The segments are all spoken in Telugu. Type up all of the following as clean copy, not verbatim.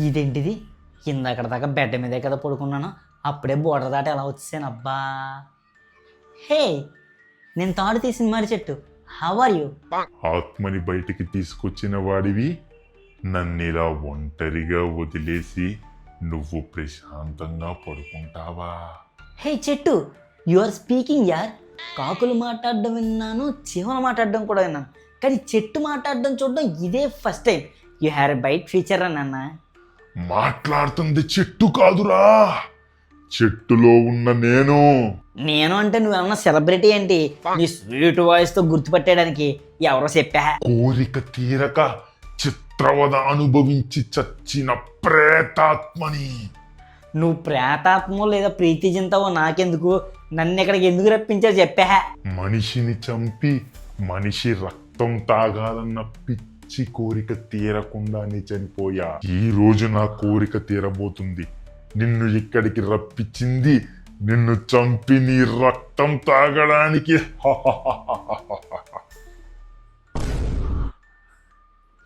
ఇదేంటిది? ఇందాకడ దాకా బెడ్ మీదే కదా పడుకున్నాను, అప్పుడే బోర్డర్ దాటి ఎలా వచ్చేసాను అబ్బా. హే, నేను తాడు తీసిన మరి చెట్టు. How are you? ఆత్మని బయటికి తీసుకొచ్చిన వాడివి నన్నిలా ఒంటరిగా వదిలేసి నువ్వు ప్రశాంతంగా పడుకుంటావా? హే చెట్టు, యు ఆర్ స్పీకింగ్ యార్. కాకులు మాట్లాడడం విన్నాను, చీమలు మాట్లాడడం కూడా విన్నాను, కానీ చెట్టు మాట్లాడడం చూడడం ఇదే first time. You have a byte feature అని అన్న. మాట్లాడుతుంది చెట్టు కాదురా, చెట్టులో ఉన్న నేను అంటే నువ్వేమన్నా సెలబ్రిటీ ఏంటి? నీ స్వీట్ వాయిస్ తో గుర్తుపట్టేయడానికి ఎవరో చెప్పా. కోరిక తీరక చిత్రవద అనుభవించి చచ్చిన ప్రేతాత్మని. నువ్వు ప్రేతాత్మో లేదా ప్రీతి చింతావో నాకెందుకు, నన్ను ఇక్కడికి ఎందుకు రప్పించావు చెప్పా. మనిషిని చంపి మనిషి రక్తం తాగాలన్న పిచ్చి కోరిక తీరకుండానే చనిపోయా. ఈ రోజు నా కోరిక తీరబోతుంది. నిన్ను ఇక్కడికి రప్పించింది నిన్ను చంపి నీ రక్తం తాగడానికి.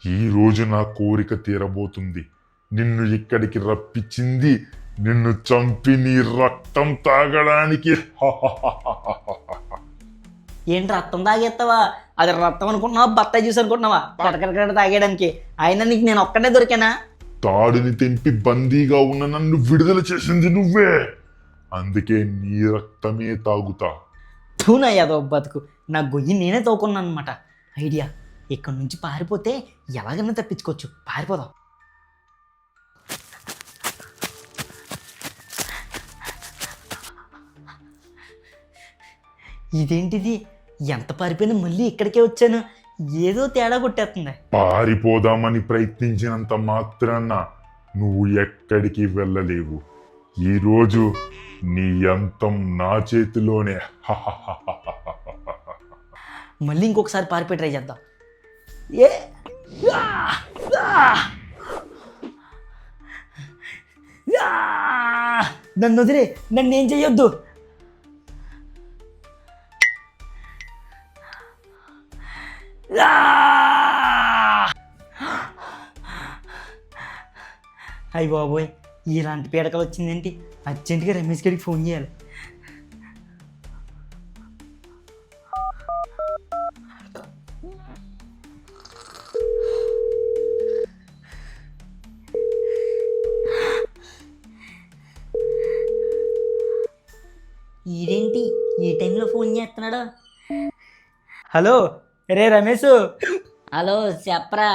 ఈ రోజు నా కోరిక తీరబోతుంది. నిన్ను ఇక్కడికి రప్పించింది నిన్ను చంపి నీ రక్తం తాగడానికి. ఏంటి రక్తం తాగేస్తావా? అది రక్తం అనుకుంటున్నావా, బత్తాయి జ్యూస్ అనుకుంటున్నావా కడకడ తాగేయడానికి? అయినా నీకు నేను ఒక్కడే దొరికానా? తాడుని తెంపి బందీగా ఉన్న నన్ను విడుదల చేసింది నువ్వే, అందుకే నీ రక్తమే తాగుతా. తూనా యాదో బతుకు, నా గొయ్యి నేనే తోకున్నాను అనమాట. ఐడియా, ఇక్కడ నుంచి పారిపోతే ఎలాగైనా తప్పించుకోవచ్చు. పారిపోదాం. ఇదేంటిది? ఎంత పారిపోయినా మళ్ళీ ఇక్కడికే వచ్చాను. ఏదో తేడా కొట్టేస్తుంది. పారిపోదామని ప్రయత్నించినంత మాత్రాన నువ్వు ఎక్కడికి వెళ్ళలేవు. ఈరోజు నీ అంతం నా చేతిలోనే. మళ్ళీ ఇంకొకసారి పారిపోయి ట్రై చేద్దాం. నన్ను వదిలే, నన్ను ఏం చెయ్యొద్దు. అయ్య బాబోయ్, ఇలాంటి పీడకలు వచ్చిందేంటి? అర్జెంటుగా రమేష్ గారికి ఫోన్ చేయాలి. ఈడేంటి ఈ టైంలో ఫోన్ చేస్తున్నాడు? హలో, రే రమేష్. హలో, చెప్పరా.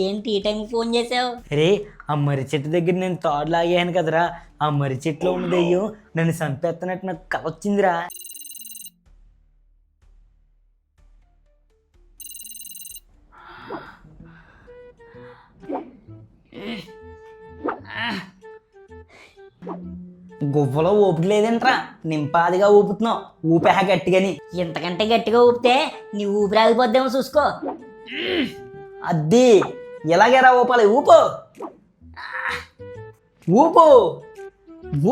ఏంటి ఈ టైంకి ఫోన్ చేసావు? రే, ఆ మర్రి చెట్టు దగ్గర నేను తాడు లాగాను కదరా, ఆ మర్రి చెట్టులో ఉన్న దెయ్యం నన్ను చంపేస్తున్నట్టు నాకు కల వచ్చిందిరా. గువ్వలో ఊపిక లేదేంట్రా? నింపాదిగా ఊపుతున్నావు, ఊపేహ గట్టిగాని. ఇంతకంటే గట్టిగా ఊపితే నీ ఊపిరి ఆగిపోద్దేమో చూసుకో. అద్ది ఎలాగేరా ఊపాలి? ఊపు ఊపు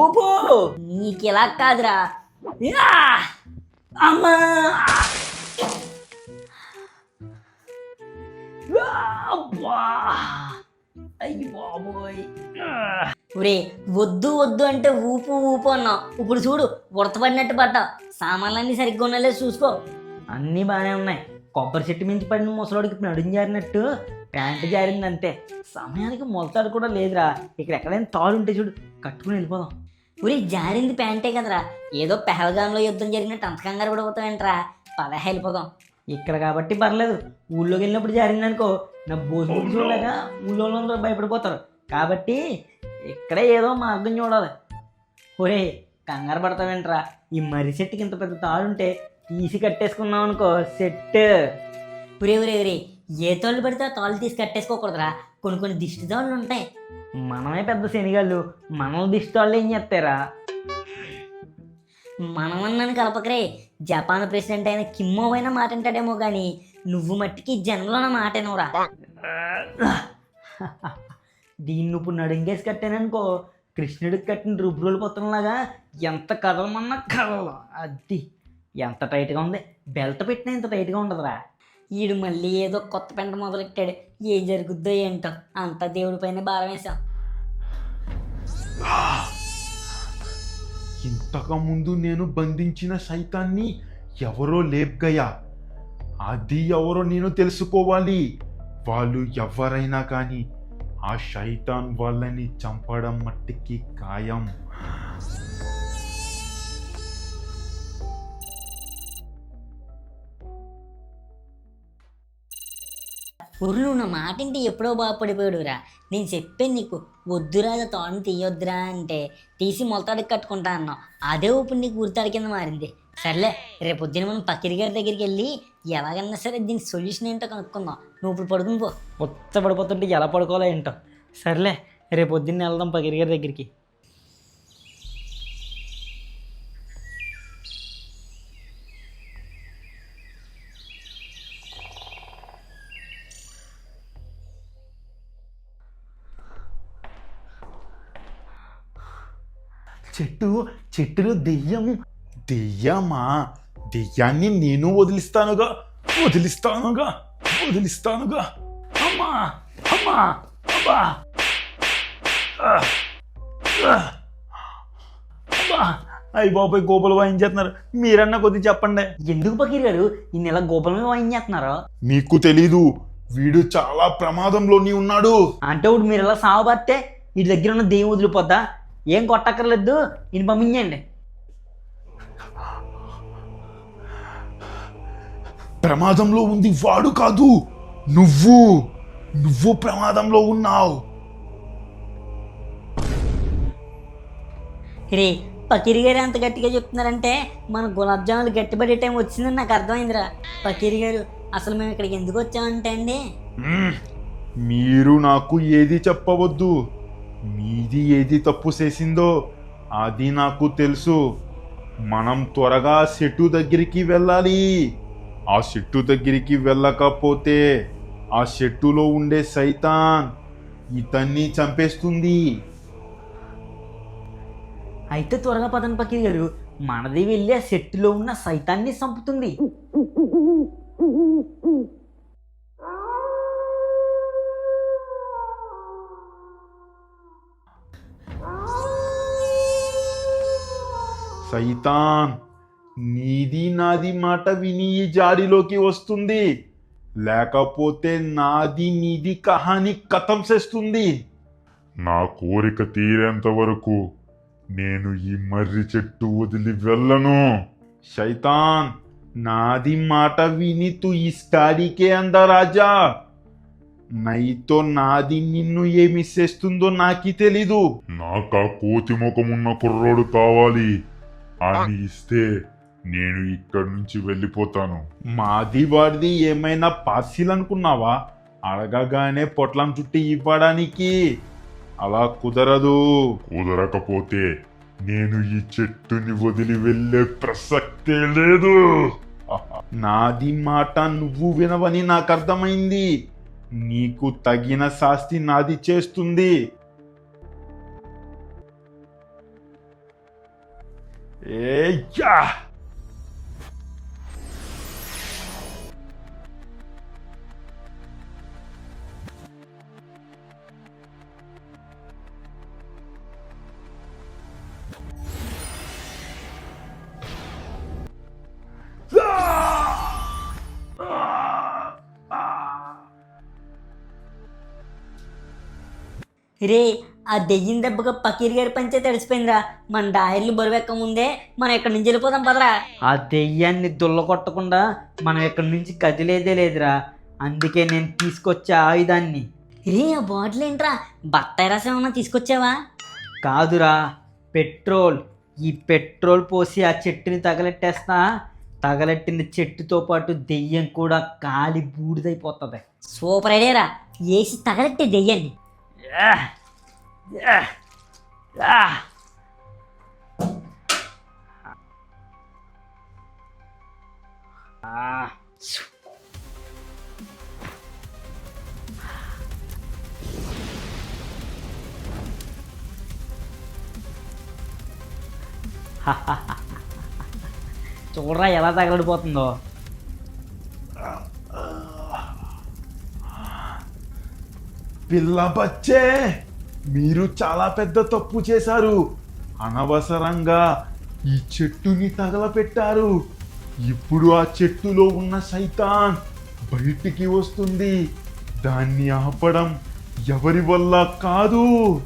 ఊపు. నీకు ఇలా కాదురా. అమ్మా, అయ్యి బాబోయ్. ఒరే, వద్దు వద్దు అంటే ఊపు ఊపు అన్నావు. ఇప్పుడు చూడు, ఉడతపడినట్టు పడ్డావు. సామాన్లన్నీ సరిగ్గా ఉన్నాయో చూసుకో. అన్నీ బాగానే ఉన్నాయి. కొబ్బరి చెట్టు మించి పడిన ముసలోడికి నడుం జారినట్టు ప్యాంటు జారింది అంతే. సమయానికి మొలతాడు కూడా లేదురా. ఇక్కడ ఎక్కడైనా తాడు ఉంటే చూడు, కట్టుకుని వెళ్ళిపోదాం. ఒరే, జారింది ప్యాంటే కదరా. ఏదో పెహల్గాంలో యుద్ధం జరిగినట్టు అంత కంగారు పడిపోతావేంట్రా? పదహ వెళ్ళిపోదాం. ఇక్కడ కాబట్టి పర్లేదు. ఊళ్ళోకి వెళ్ళినప్పుడు జారిందనుకో, నా భోజనం చూడలేక ఊళ్ళో అందరూ భయపడిపోతారు. కాబట్టి ఇక్కడే ఏదో మార్గం చూడాలి. ఒరే, కంగారు పడతావేంట్రా? ఈ మర్రి చెట్టుకి ఇంత పెద్ద తాడుంటే తీసి కట్టేసుకున్నాం అనుకో, సెట్. ఒరే ఒరే ఒరే, ఏ తోళ్ళు పడితే ఆ తాళ్ళు తీసి కట్టేసుకోకూడదురా. కొన్ని దిష్టి తాళ్ళు ఉంటాయి. మనమే పెద్ద శనిగాళ్ళు, మన దిష్టి తాళ్ళు ఏం చేస్తారా? మనమన్నాను కలపకరే. జపాన్ ప్రెసిడెంట్ అయిన కిమ్మో అయినా మాట అంటాడేమో కానీ నువ్వు మట్టికి జన్మలో నా మాట నువ్వురా. దీన్ని ఇప్పుడు నడుంగేసి కట్టాననుకో, కృష్ణుడికి కట్టిన రుబ్రులు పుత్రంలాగా ఎంత కదలమన్నా కదలదు. అది ఎంత టైట్గా ఉంది. బెల్ట్ పెట్టినా ఇంత టైట్గా ఉండదురా. ఈడు మళ్ళీ ఏదో కొత్త పెంట మొదలెట్టాడు. ఏం జరుగుద్దో ఏంటో, అంతా దేవుడి పైన భారం వేసాం. ఇంతకుముందు నేను బంధించిన సైతాన్ని ఎవరో లేప్గయా. అది ఎవరో నేను తెలుసుకోవాలి. వాళ్ళు ఎవరైనా కానీ ఆ శైతాన్ వాళ్ళని చంపడం మట్టికి ఖాయం. ఊరు నువ్వు నా మాట ఇంటి ఎప్పుడో బాగుపడిపోయాడురా. నేను చెప్పాను నీకు వద్దురా తోటని తీయొద్దురా అంటే తీసి మొలతాడికి కట్టుకుంటా అన్నావు. అదే ఇప్పుడు నీకు ఉరితాడి కింద మారింది. సర్లే రేపు పొద్దున మనం పక్కిరి గారి దగ్గరికి వెళ్ళి ఎలాగన్నా సరే దీని సొల్యూషన్ ఏంటో కనుక్కుందాం. నువ్వు ఇప్పుడు పడుకుని పో. కొత్త పడిపోతుంటే ఎలా పడుకోవాలో ఏంటో. సర్లే రేపు పొద్దున్నే వెళ్దాం పగిరి గారి దగ్గరికి. చెట్టులో దెయ్యమా? దెయ్యాన్ని నేను వదిలిస్తానుగా. అమ్మా అమ్మా అబ్బా అబ్బా. అయ్యి బాబాయ్ గోపాలు వాయించేస్తున్నారు. మీరన్నా కొద్దిగా చెప్పండి. ఎందుకు పకీర్ గారు ఈ నెల గోపాల మీద వాయించేస్తున్నారు? నీకు తెలీదు, వీడు చాలా ప్రమాదంలోని ఉన్నాడు. అంటే ఇప్పుడు మీరు ఇలా సావబత్తే వీటి దగ్గర ఉన్న దెయ్యం వదిలిపోద్దా? ఏం కొట్టక్కర్లేదు, ఈయన పంపించండి. ప్రమాదంలో ఉంది వాడు కాదు, నువ్వు ప్రమాదంలో ఉన్నావు. రే పకీరి గారు అంత గట్టిగా చెప్తున్నారంటే మన గులాబ్ జాములు గట్టిపడే టైం వచ్చిందని నాకు అర్థమైందిరా. పకీరి గారు అసలు మేము ఇక్కడికి ఎందుకు వచ్చామంటే అండి, మీరు నాకు ఏది చెప్పవద్దు. మీది ఏది తప్పు చేసిందో అది నాకు తెలుసు. మనం త్వరగా చెట్టు దగ్గరికి వెళ్ళాలి. ఆ చెట్టు దగ్గరికి వెళ్ళకపోతే ఆ చెట్టులో ఉండే సైతాన్ ఇతన్ని చంపేస్తుంది. అయితే త్వరగా పదండి పకీర్ గారు, మనది వెళ్ళి ఆ సెట్టులో ఉన్న సైతాన్ని చంపుతుంది. సైతాన్ నీది నాది మాట విని ఈ జాడిలోకి వస్తుంది, లేకపోతే నాది నీది కహాని ఖతం చేస్తుంది. నా కోరిక తీరేంత వరకు నేను ఈ మర్రి చెట్టు వదిలి వెళ్ళను. శైతాన్ నాది మాట విని తు ఇస్ గాడికే అందా రాజా. నైతో నాది నిన్ను ఏమి చేస్తుందో నాకి తెలీదు. నాకు ఆ కోతి ముఖమున్న కుర్రోడు కావాలి. అని ఇస్తే నేను ఇక్కడి నుంచి వెళ్ళిపోతాను. మాది వాడిది ఏమైనా పార్సిల్ అనుకున్నావా? అడగగానే పొట్లం చుట్టి ఇవ్వడానికి అలా కుదరదు. కుదరకపోతే నేను ఈ చెట్టుని వదిలి వెళ్ళే ప్రసక్తే లేదు. నాది మాట నువ్వు వినవని నాకు అర్థమైంది. నీకు తగిన శాస్తి నాది చేస్తుంది. ఏయ్యా రే ఆ దెయ్యం దెబ్బగా పకీర్ గారి పంచే తడిసిపోయిందిరా. మన డాయర్లు బరువెక్క ముందే మనం ఎక్కడి నుంచి వెళ్ళిపోదాం పదరా. ఆ దెయ్యాన్ని దుల్ల కొట్టకుండా మనం ఇక్కడి నుంచి కదిలేదే లేదురా. అందుకే నేను తీసుకొచ్చే ఆయుధాన్ని. రే ఆ బాటిల్ ఏంట్రా, బత్తాయి రసం ఏమన్నా తీసుకొచ్చావా? కాదురా, పెట్రోల్. ఈ పెట్రోల్ పోసి ఆ చెట్టుని తగలెట్టేస్తా. తగలెట్టిన చెట్టుతో పాటు దెయ్యం కూడా కాలి బూడిదైపోతుంది. సూపర్ ఐడియారా, వేసి తగలెట్టే దెయ్యాన్ని. చూడరా ఎలా తగలడిపోతుందో. పిల్ల బచ్చే మీరు చాలా పెద్ద తప్పు చేశారు. అనవసరంగా ఈ చెట్టుని తగలపెట్టారు. ఇప్పుడు ఆ చెట్టులో ఉన్న సైతాన్ బయటికి వస్తుంది. దాన్ని ఆపడం ఎవరి వల్ల కాదు.